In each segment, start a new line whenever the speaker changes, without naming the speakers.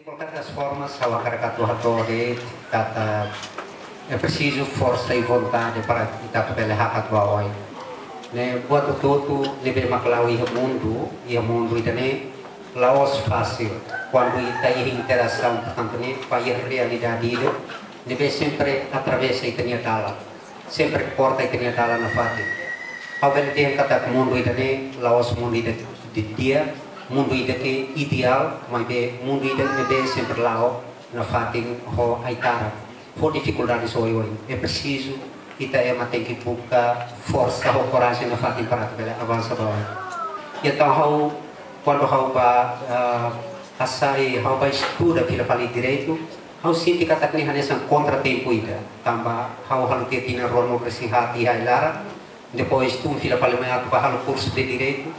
De qualquer das formas, ao acaricatuador kata é preciso força e vontade para kita pele hakatwa oi. Ne buat tutu lebe maklawi e o mundo itane laos fácil. Quando ita interação portanto ne para a realidade itu, deve sempre atravessa itania tala. Sempre porta itania tala na fati. Ao bele dia kata mundo itane laos mundo ita de dia mundo ida que ideal, mas be mundo ida nebe sempre lá na fatin ho aitara. For dificuldades hoje é preciso ita tem que buscar força ou coragem na fatin para que ela avance bom. Então quando ba asai ba estuda pela pali direito, sinti kata ni hanesan contratempo ida. Tamba halu que tina rono presihati hailara. Depois tu pela pali mai aku halu curso de direito.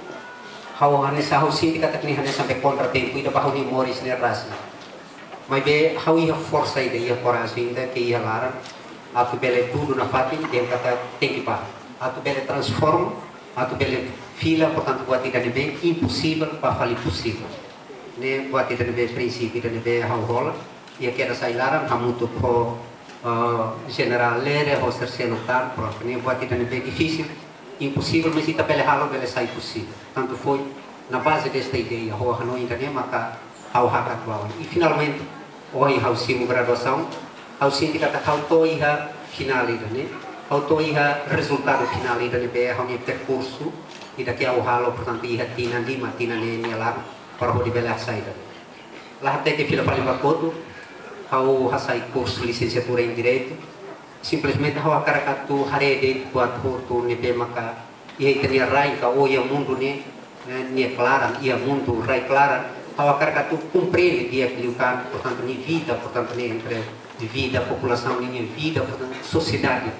Hanesa sinti kata ni hanesa sampai contratempo ida bahu ni moris ni rasa. Mas be ia força ida ia coragem ida que ia lara. Atu bele tudo na fati dia kata tem que par. Atu bele transforma, atu bele fila portanto buat ida be impossível para falir possível. Ne buat ida be princípio ida be rola. Ia queda sai lara hamutu pro general lere ou terceiro lutar, pronto. Ne buat ida be difícil. Impossível, mas está pele halo bele sai possível. Tanto foi na base desta ideia, o Hanoi Internet, maka ao hakatwau. E finalmente, hoje ao simo graduação, ao sindicato ao toiha final né? Ao toiha resultado final né? Be ao percurso e daqui ao halo, portanto, iha tina lima tina ne lá para o de bele saída. Lá até que fila para limpacoto, ao hasai curso licenciatura em direito. Simplesmente ao acaracatu harede buat hotu nebe maka ia tenia rai ka o ia mundo ne clara ia mundo rai clara ao acaracatu compreende dia que lugar portanto ni vida portanto ne entre vida população ni vida portanto sociedade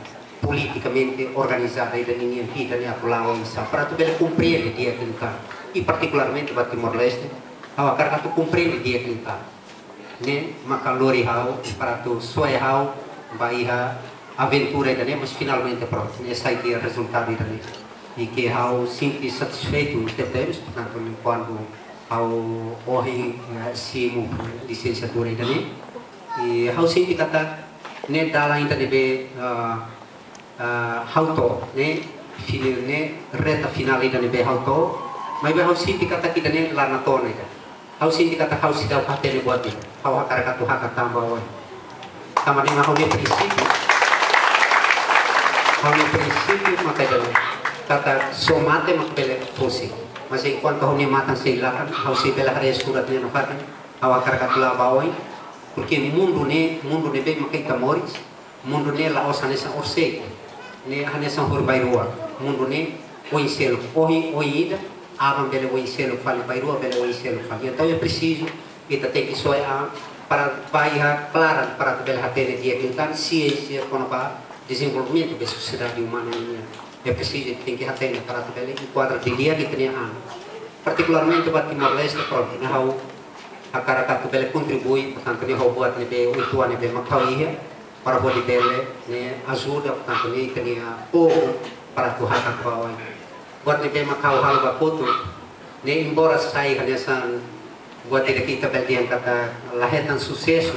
politicamente organizada e ni vida ne apulao isa para tu bele compreende dia que lugar e particularmente buat Timor Leste ao acaracatu compreende dia que lugar ne maka lori hau para tu soe hau baiha aventura ainda mas finalmente pronto esse aqui é o resultado ainda e que ao sinto satisfeito temos portanto quando ao hoje simo licenciatura ainda e ao sinto kata ne dala ainda be auto ne final ne reta final ainda be auto mas ao sinto kata kita ne lá na tona ainda ao sinto kata ao se dá o papel buat dia ao acaracatu hakatamba sama dengan hal prinsip hal prinsip maka dalam kata somate maka bela fosi masih enquanto hal matang seilakan hal si bela hari suratnya nafakan awak karakat labawai porque mundo ne be maka ikamoris mundo ne la osanesa orse ne hanesa horbairua mundo ne oinselo oida abam bela oinselo fali bairua bela oinselo fali então é preciso kita tem que soar para bairra clara para que ela tenha dia que então ciência com o desenvolvimento da sociedade humana é preciso tem que ter para que ela enquadra de dia que tenha particularmente para Timor Leste pronto na hau a caracat que ela contribui portanto ne hau buat ne be oito anos be makauia para poder dele ne ajuda portanto ne tenha pouco para tu hakat bawai buat ne be makau hal bakoto ne embora saia nessa buat kita berdiam kata lahetan sucesso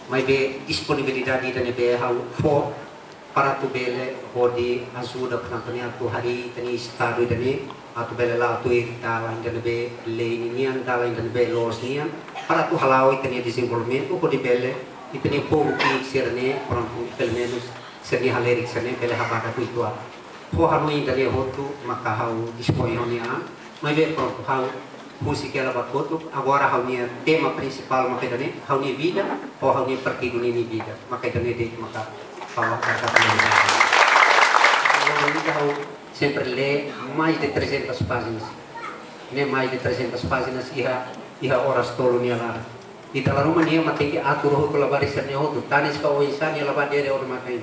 mas be disponibilidade da nebe hau for para tu bele hodi ajuda portanto ne tu hari tani estado da ne atu bele la tu ita la da nebe lei nian da la da nebe los nian para tu halau tani desenvolvimento hodi bele itani pouco que serne pronto pelo menos serni halerik serne bele habata tu itu for hanoi da le hotu maka hau disponibilidade mas be pronto hau música ela bacoto agora a tema principal makanya hauni vida ou hauni partido ni vida makanya de maka fala então sempre lê mais de 300 páginas nem mais de 300 páginas iha horas tolo ni ala di dalam rumah dia mati atur ho kala baris ni ho tanis ka o insan ni laba dia or makai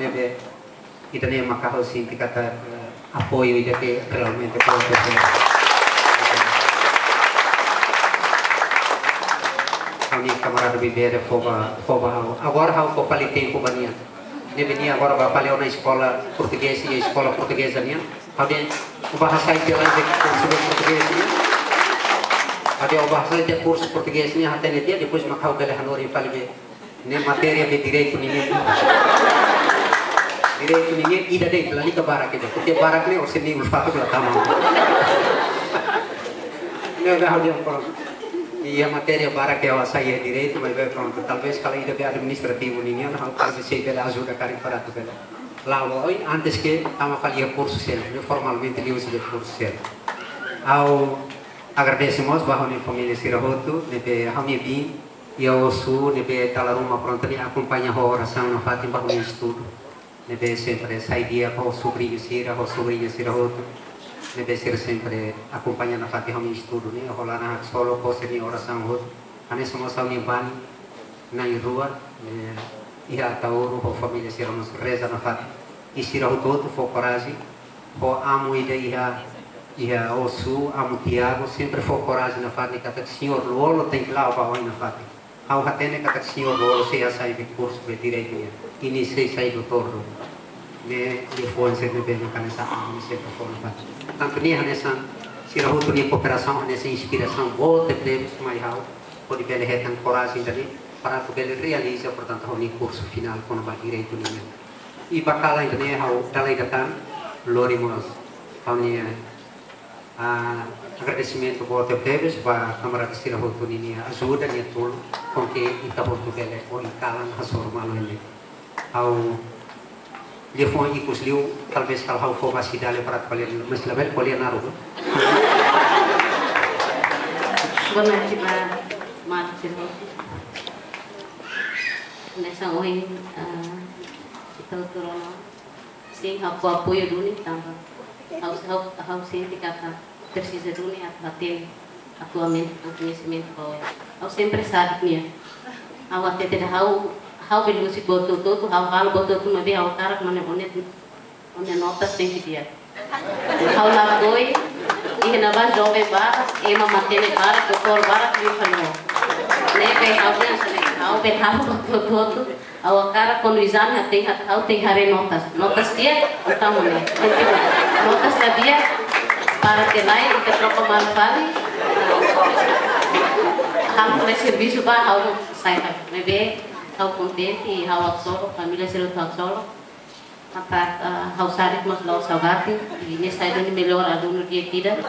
nebe kita ni maka ho sinti kata apoio ida que realmente pode kami camarada bebê foba agora hau ko pali tempo bania ne benia agora ba pali na escola portuguesa e escola portuguesa nia hau den o bahasa italiano de português nia Ada bahasa de curso português ni até dia depois macau bele hanori fale be ne matéria de direito ninguém direito ninguém ida dei lá ni ke barak itu porque barak ni osini ulfato pela tamam ne dah dia pronto e a matéria barak é o sair direito mas bem pronto talvez kalau ida be administrativo ninguém não talvez se bele ajuda cari para tu bele lá oi antes que tama falia curso sério formalmente li uso de curso sério ao agradecemos bahwa ni família Sirahoto nebe hami bin e ao sul nebe talaruma pronto ni acompanha a oração na fatim bahwa ni estudo nebe sempre sai dia com o sobrinho Sirahoto nebe ser sempre acompanha na fatim hami estudo ni rolar na solo pose ni oração hoto ane somos hami bani na rua e a tauru a família Sirahoto reza na fatim e Sirahoto for coragem for amo ia o sul amo Tiago sempre foi coragem na fati kata senhor Lolo tem que lá o na fati ao hatene kata senhor Lolo se sai de curso de direito ini sai doutor ne foi sempre bem na canessa amo sempre foi na fati tanto ni hanessa Sirahoto ni cooperação hanessa inspiração boa de prêmios mais hau pode bele retan coragem dali para que bele realize portanto o curso final com o direito ni e bacala então ne hau dalai datan lorimos hau ni agradecimento buat TPBs para Câmara de Sirahoto ini ajuda ni tul com que Itahoto bele o ikalan hasor malo ini au dia foi ikut liu talvez kalau hau foi masih dale para kalian mas label kalian naruh
benar kita mati nessa oin kita turun sing aku apoio dulu tambah harus senti kata precisa dunia bater atualmente o conhecimento qual é ao sempre sabe que ao até ter how belusi botou todo how botou tudo bem ao cara como onde notas tem que dia how lá foi e na base jovem bar e uma matéria bar doutor bar que falou né bem how bem botou todo ao cara quando o exame tem que notas dia então né notas dia para que lá e que troca mal vale hal serviço para hal sai bebê hal contente e hal solo família Sirahoto solo para hal sabe mas lá salgado e nesse aí melhor aluno dia tidak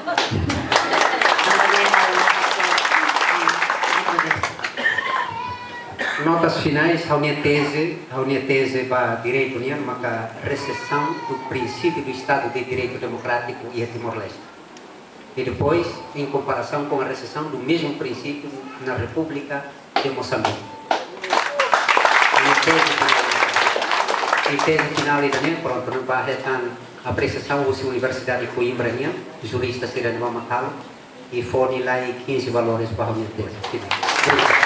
notas finais a minha tese para direito nian maka recessão do princípio do Estado de Direito Democrático e Timor-Leste e depois em comparação com a recessão do mesmo princípio na República de Moçambique e tese final e também pronto não vai retar a apreciação da Universidade de Coimbra nian jurista será de Macalo e forne lá 15 valores para a minha tese.